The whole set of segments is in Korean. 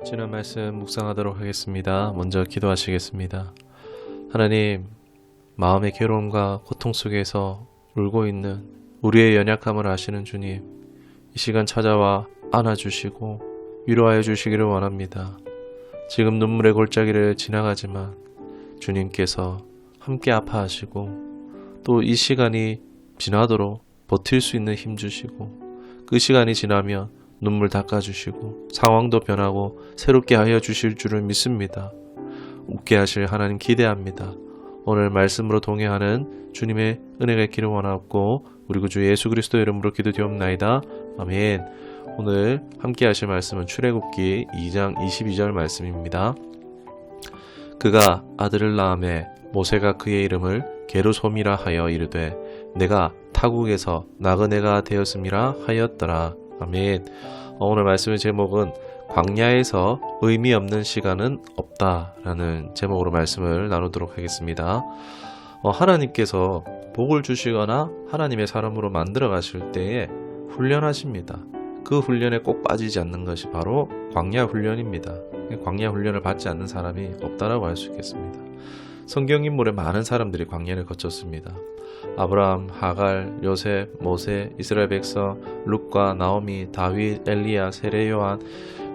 지난 말씀 묵상하도록 하겠습니다. 먼저 기도하시겠습니다. 하나님, 마음의 괴로움과 고통 속에서 울고 있는 우리의 연약함을 아시는 주님, 이 시간 찾아와 안아주시고 위로하여 주시기를 원합니다. 지금 눈물의 골짜기를 지나가지만 주님께서 함께 아파하시고 또 이 시간이 지나도록 버틸 수 있는 힘 주시고 그 시간이 지나면 눈물 닦아주시고 상황도 변하고 새롭게 하여 주실 줄을 믿습니다. 웃게 하실 하나님 기대합니다. 오늘 말씀으로 동행하는 주님의 은혜가 있기를 원하고 우리 구주 예수 그리스도 이름으로 기도드리옵나이다. 아멘. 오늘 함께 하실 말씀은 출애굽기 2장 22절 말씀입니다. 그가 아들을 낳음에 모세가 그의 이름을 게르솜이라 하여 이르되 내가 타국에서 나그네가 되었음이라 하였더라. 아멘. 오늘 말씀의 제목은 광야에서 의미 없는 시간은 없다라는 제목으로 말씀을 나누도록 하겠습니다. 하나님께서 복을 주시거나 하나님의 사람으로 만들어 가실 때에 훈련하십니다. 그 훈련에 꼭 빠지지 않는 것이 바로 광야 훈련입니다. 광야 훈련을 받지 않는 사람이 없다라고 할 수 있겠습니다. 성경 인물의 많은 사람들이 광야를 거쳤습니다. 아브라함, 하갈, 요셉, 모세, 이스라엘 백성, 룻과 나오미, 다윗, 엘리야, 세례 요한,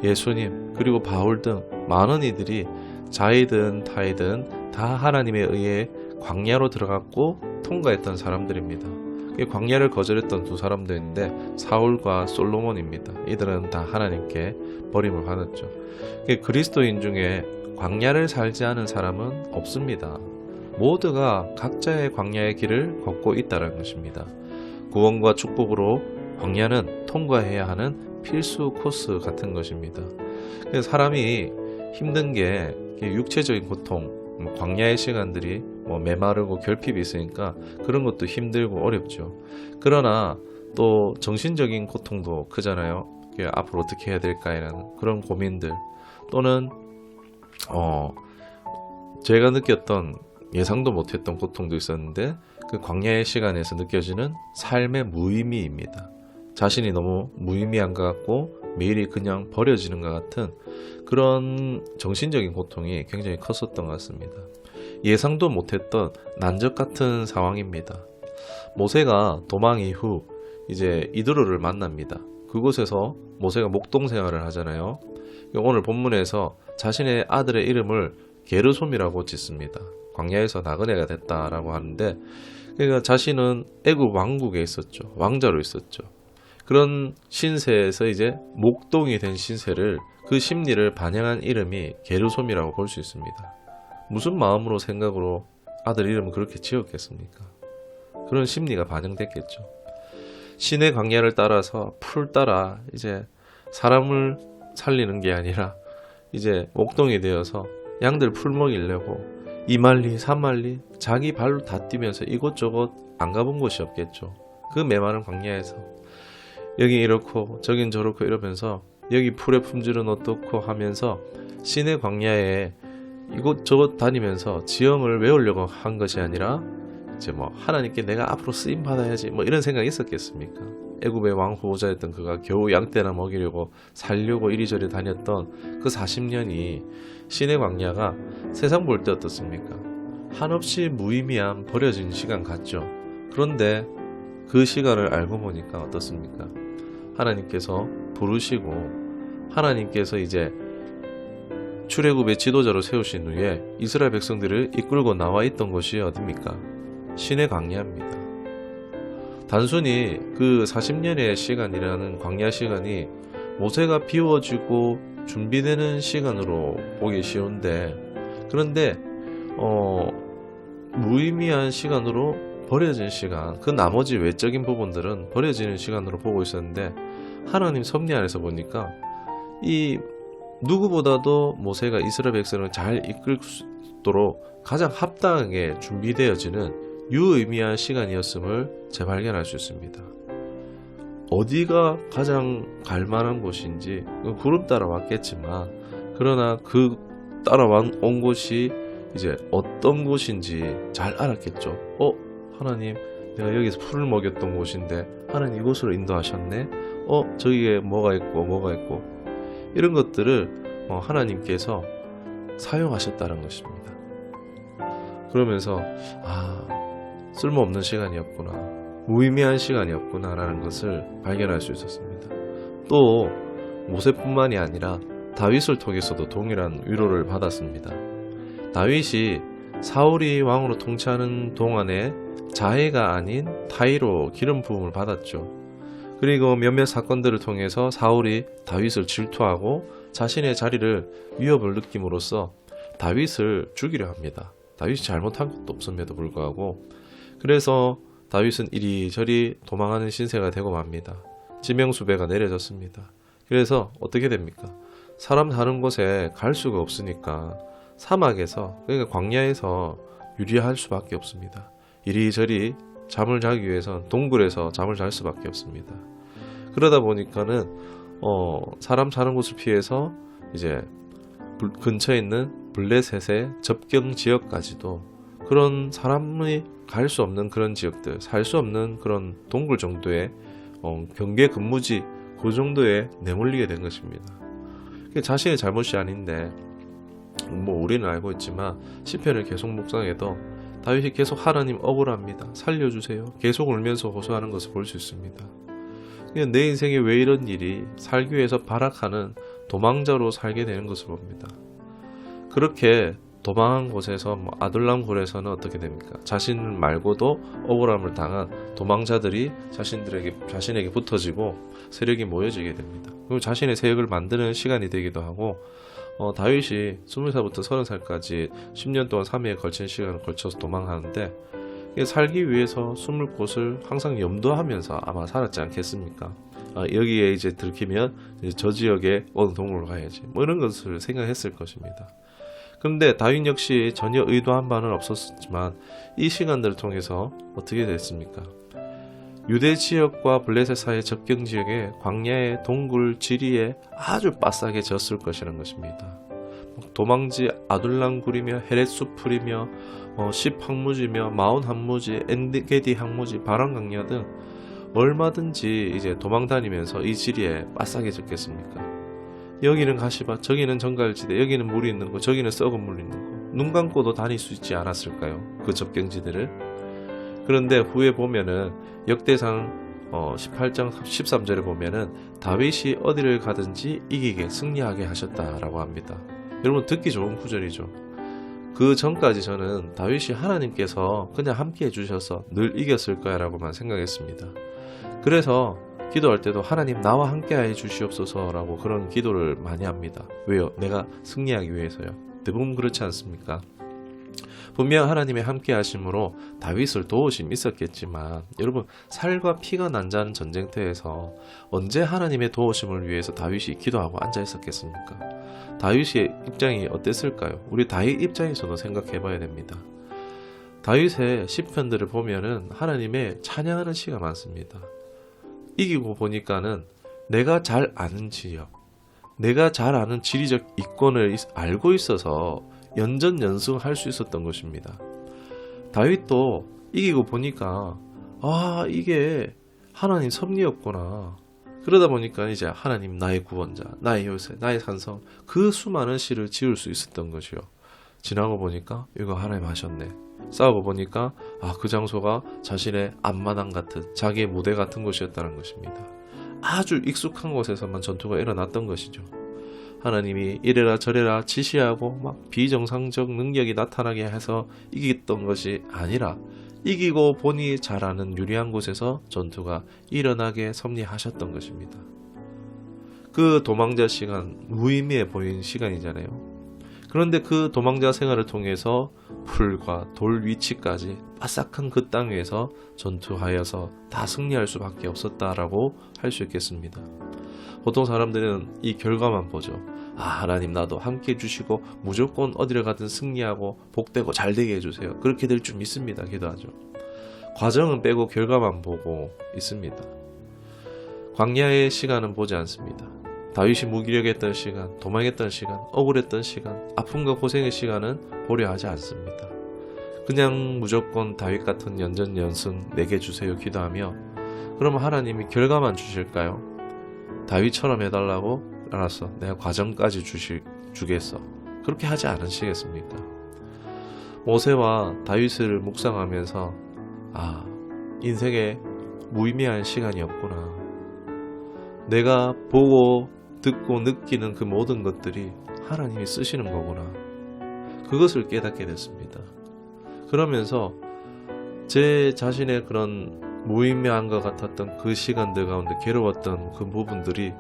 예수님, 그리고 바울 등 많은 이들이 자이든 타이든 다 하나님에 의해 광야로 들어갔고 통과했던 사람들입니다. 광야를 거절했던 두 사람들인데 사울과 솔로몬입니다. 이들은 다 하나님께 버림을 받았죠. 그리스도인 중에 광야를 살지 않은 사람은 없습니다. 모두가 각자의 광야의 길을 걷고 있다는 것입니다. 구원과 축복으로 광야는 통과해야 하는 필수 코스 같은 것입니다. 사람이 힘든 게 육체적인 고통, 광야의 시간들이 메마르고 결핍이 있으니까 그런 것도 힘들고 어렵죠. 그러나 또 정신적인 고통도 크잖아요. 앞으로 어떻게 해야 될까라는 그런 고민들, 또는 제가 느꼈던 예상도 못했던 고통도 있었는데 그 광야의 시간에서 느껴지는 삶의 무의미입니다. 자신이 너무 무의미한 것 같고 매일이 그냥 버려지는 것 같은 그런 정신적인 고통이 굉장히 컸었던 것 같습니다. 예상도 못했던 난적 같은 상황입니다. 모세가 도망 이후 이제 이드로를 만납니다. 그곳에서 모세가 목동 생활을 하잖아요. 오늘 본문에서 자신의 아들의 이름을 게르솜이라고 짓습니다. 광야에서 나그네가 됐다라고 하는데, 그러니까 자신은 애굽 왕국에 있었죠. 왕자로 있었죠. 그런 신세에서 이제 목동이 된 신세를, 그 심리를 반영한 이름이 게르솜이라고 볼 수 있습니다. 무슨 마음으로 생각으로 아들 이름을 그렇게 지었겠습니까? 그런 심리가 반영됐겠죠. 신의 광야를 따라서 풀 따라 이제 사람을 살리는 게 아니라 이제 목동이 되어서 양들 풀 먹이려고 2만리, 3만리 자기 발로 다 뛰면서 이곳저곳 안 가본 곳이 없겠죠. 그 메마른 광야에서 여긴 이렇고 저긴 저렇고 이러면서 여기 풀의 품질은 어떻고 하면서 신의 광야에 이곳저곳 다니면서 지형을 외우려고 한 것이 아니라 이제 하나님께 내가 앞으로 쓰임 받아야지 이런 생각이 있었겠습니까? 애굽의 왕 후보자였던 그가 겨우 양떼나 먹이려고 살려고 이리저리 다녔던 그 40년이 신의 광야가 세상 볼 때 어떻습니까? 한없이 무의미한 버려진 시간 같죠. 그런데 그 시간을 알고 보니까 어떻습니까? 하나님께서 부르시고 하나님께서 이제 출애굽의 지도자로 세우신 후에 이스라엘 백성들을 이끌고 나와 있던 곳이 어디입니까? 신의 광야입니다. 단순히 그 40년의 시간이라는 광야 시간이 모세가 비워지고 준비되는 시간으로 보기 쉬운데, 그런데 무의미한 시간으로 버려진 시간, 그 나머지 외적인 부분들은 버려지는 시간으로 보고 있었는데, 하나님 섭리 안에서 보니까 이 누구보다도 모세가 이스라엘 백성을 잘 이끌 수 있도록 가장 합당하게 준비되어지는 유의미한 시간이었음을 재발견할 수 있습니다. 어디가 가장 갈만한 곳인지 구름 따라 왔겠지만, 그러나 그 따라온 곳이 이제 어떤 곳인지 잘 알았겠죠. 하나님, 내가 여기서 풀을 먹였던 곳인데 하나님 이곳으로 인도하셨네. 저기에 뭐가 있고 이런 것들을 하나님께서 사용하셨다는 것입니다. 그러면서 쓸모없는 시간이었구나, 무의미한 시간이었구나 라는 것을 발견할 수 있었습니다. 또 모세뿐만이 아니라 다윗을 통해서도 동일한 위로를 받았습니다. 다윗이 사울이 왕으로 통치하는 동안에 자해가 아닌 타의로 기름 부음을 받았죠. 그리고 몇몇 사건들을 통해서 사울이 다윗을 질투하고 자신의 자리를 위협을 느낌으로써 다윗을 죽이려 합니다. 다윗이 잘못한 것도 없음에도 불구하고. 그래서 다윗은 이리저리 도망하는 신세가 되고 맙니다. 지명수배가 내려졌습니다. 그래서 어떻게 됩니까? 사람 사는 곳에 갈 수가 없으니까 사막에서, 그러니까 광야에서 유리할 수밖에 없습니다. 이리저리 잠을 자기 위해선 동굴에서 잠을 잘 수밖에 없습니다. 그러다 보니까는 사람 사는 곳을 피해서 이제 근처에 있는 블레셋의 접경 지역까지도, 그런 사람이 갈 수 없는 그런 지역들, 살 수 없는 그런 동굴 정도의 경계 근무지, 그 정도에 내몰리게 된 것입니다. 자신의 잘못이 아닌데 우리는 알고 있지만 시편을 계속 묵상해도 다윗이 계속 하나님 억울합니다, 살려주세요, 계속 울면서 호소하는 것을 볼 수 있습니다. 내 인생에 왜 이런 일이, 살기 위해서 발악하는 도망자로 살게 되는 것을 봅니다. 그렇게 도망한 곳에서 아둘람굴에서는 어떻게 됩니까? 자신 말고도 억울함을 당한 도망자들이 자신에게 붙어지고 세력이 모여지게 됩니다. 그리고 자신의 세력을 만드는 시간이 되기도 하고, 다윗이 20살부터 30살까지 10년 동안 3회에 걸친 시간을 걸쳐서 도망하는데, 살기 위해서 숨을 곳을 항상 염두하면서 아마 살았지 않겠습니까? 여기에 이제 들키면 저 지역에 어느 동굴로 가야지, 이런 것을 생각했을 것입니다. 그런데 다윗 역시 전혀 의도한 바는 없었지만 이 시간들을 통해서 어떻게 됐습니까? 유대 지역과 블레셋 사이의 접경 지역에 광야의 동굴 지리에 아주 빡싸게 졌을 것이라는 것입니다. 도망지 아둘람굴이며 헤렛수풀이며 10항무지며 마온 항무지, 엔게디 항무지, 바람강야 등 얼마든지 이제 도망다니면서 이 지리에 빡싸게 졌겠습니까? 여기는 가시밭, 저기는 정갈지대, 여기는 물이 있는 곳, 저기는 썩은 물 있는 곳, 눈 감고도 다닐 수 있지 않았을까요? 그 접경지대를. 그런데 후에 보면은 역대상 18장 13절에 보면은 다윗이 어디를 가든지 이기게 승리하게 하셨다라고 합니다. 여러분, 듣기 좋은 구절이죠. 그 전까지 저는 다윗이 하나님께서 그냥 함께 해주셔서 늘 이겼을 거야 라고만 생각했습니다. 그래서 기도할 때도 하나님 나와 함께 해 주시옵소서 라고 그런 기도를 많이 합니다. 왜요? 내가 승리하기 위해서요. 대부분 그렇지 않습니까? 분명 하나님의 함께 하심으로 다윗을 도우심이 있었겠지만, 여러분, 살과 피가 난자는 전쟁터에서 언제 하나님의 도우심을 위해서 다윗이 기도하고 앉아 있었겠습니까? 다윗의 입장이 어땠을까요? 우리 다윗 입장에서도 생각해 봐야 됩니다. 다윗의 시편들을 보면은 하나님의 찬양하는 시가 많습니다. 이기고 보니까는 내가 잘 아는 지역, 내가 잘 아는 지리적 이권을 알고 있어서 연전연승할 수 있었던 것입니다. 다윗도 이기고 보니까 이게 하나님 섭리였구나. 그러다 보니까 이제 하나님 나의 구원자, 나의 요새, 나의 산성, 그 수많은 시를 지을 수 있었던 것이요. 지나고 보니까 이거 하나님 하셨네. 싸우고 보니까 그 장소가 자신의 앞마당 같은, 자기의 무대 같은 곳이었다는 것입니다. 아주 익숙한 곳에서만 전투가 일어났던 것이죠. 하나님이 이래라 저래라 지시하고 막 비정상적 능력이 나타나게 해서 이겼던 것이 아니라, 이기고 보니 잘 아는 유리한 곳에서 전투가 일어나게 섭리하셨던 것입니다. 그 도망자 시간, 무의미해 보이는 시간이잖아요. 그런데 그 도망자 생활을 통해서 풀과 돌 위치까지 바삭한 그 땅 위에서 전투하여서 다 승리할 수밖에 없었다라고 할 수 있겠습니다. 보통 사람들은 이 결과만 보죠. 하나님 나도 함께 해주시고 무조건 어디를 가든 승리하고 복되고 잘되게 해주세요. 그렇게 될 줄 믿습니다. 기도하죠. 과정은 빼고 결과만 보고 있습니다. 광야의 시간은 보지 않습니다. 다윗이 무기력했던 시간, 도망했던 시간, 억울했던 시간, 아픔과 고생의 시간은 보려 하지 않습니다. 그냥 무조건 다윗 같은 연전연승 내게 주세요 기도하며, 그러면 하나님이 결과만 주실까요? 다윗처럼 해달라고? 알았어, 내가 과정까지 주겠어. 그렇게 하지 않으시겠습니까? 모세와 다윗을 묵상하면서 인생에 무의미한 시간이었구나. 내가 보고 듣고 느끼는 그 모든 것들이 하나님이 쓰시는 거구나. 그것을 깨닫게 됐습니다. 그러면서 제 자신의 그런 무의미한 것 같았던 그 시간들 가운데 괴로웠던 그 부분들이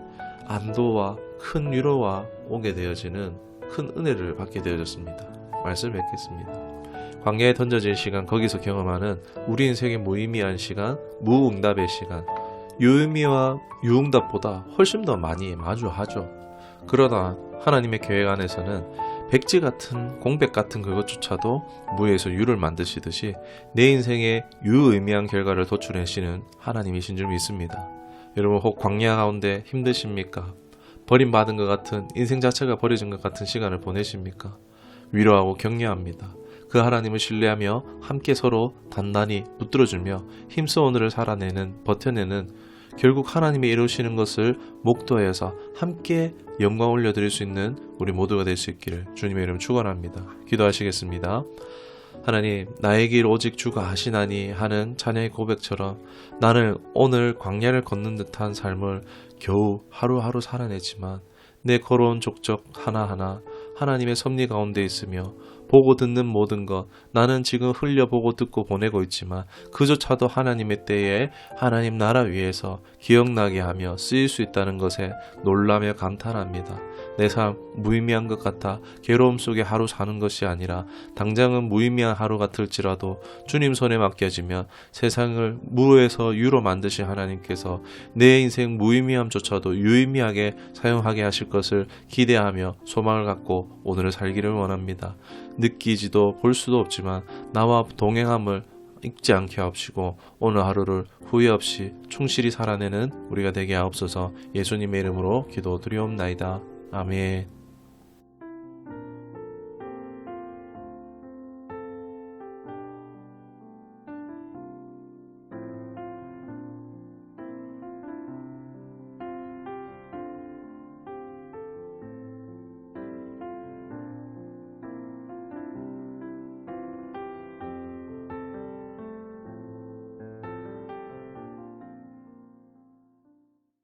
안도와 큰 위로와 오게 되어지는 큰 은혜를 받게 되어졌습니다. 말씀을 뵙겠습니다. 광야에 던져진 시간, 거기서 경험하는 우리 인생의 무의미한 시간, 무응답의 시간, 유의미와 유응답보다 훨씬 더 많이 마주하죠. 그러나 하나님의 계획 안에서는 백지 같은 공백 같은 그것조차도 무에서 유를 만드시듯이 내 인생에 유의미한 결과를 도출하시는 하나님이신 줄 믿습니다. 여러분 혹 광야 가운데 힘드십니까? 버림받은 것 같은, 인생 자체가 버려진 것 같은 시간을 보내십니까? 위로하고 격려합니다. 그 하나님을 신뢰하며 함께 서로 단단히 붙들어주며 힘써 오늘을 살아내는, 버텨내는, 결국 하나님이 이루시는 것을 목도해서 함께 영광 올려드릴 수 있는 우리 모두가 될 수 있기를 주님의 이름 축원합니다. 기도하시겠습니다. 하나님, 나의 길 오직 주가 아시나니 하는 자녀의 고백처럼 나는 오늘 광야를 걷는 듯한 삶을 겨우 하루하루 살아내지만 내 걸어온 족적 하나하나 하나님의 섭리 가운데 있으며 보고 듣는 모든 것, 나는 지금 흘려보고 듣고 보내고 있지만 그조차도 하나님의 때에 하나님 나라 위에서 기억나게 하며 쓰일 수 있다는 것에 놀라며 감탄합니다. 내 삶 무의미한 것 같아 괴로움 속에 하루 사는 것이 아니라 당장은 무의미한 하루 같을지라도 주님 손에 맡겨지면 세상을 무에서 유로 만드신 하나님께서 내 인생 무의미함조차도 유의미하게 사용하게 하실 것을 기대하며 소망을 갖고 오늘을 살기를 원합니다. 느끼지도 볼 수도 없지만 나와 동행함을 잊지 않게 하옵시고 오늘 하루를 후회 없이 충실히 살아내는 우리가 되게 하옵소서. 예수님의 이름으로 기도드리옵나이다. 아멘.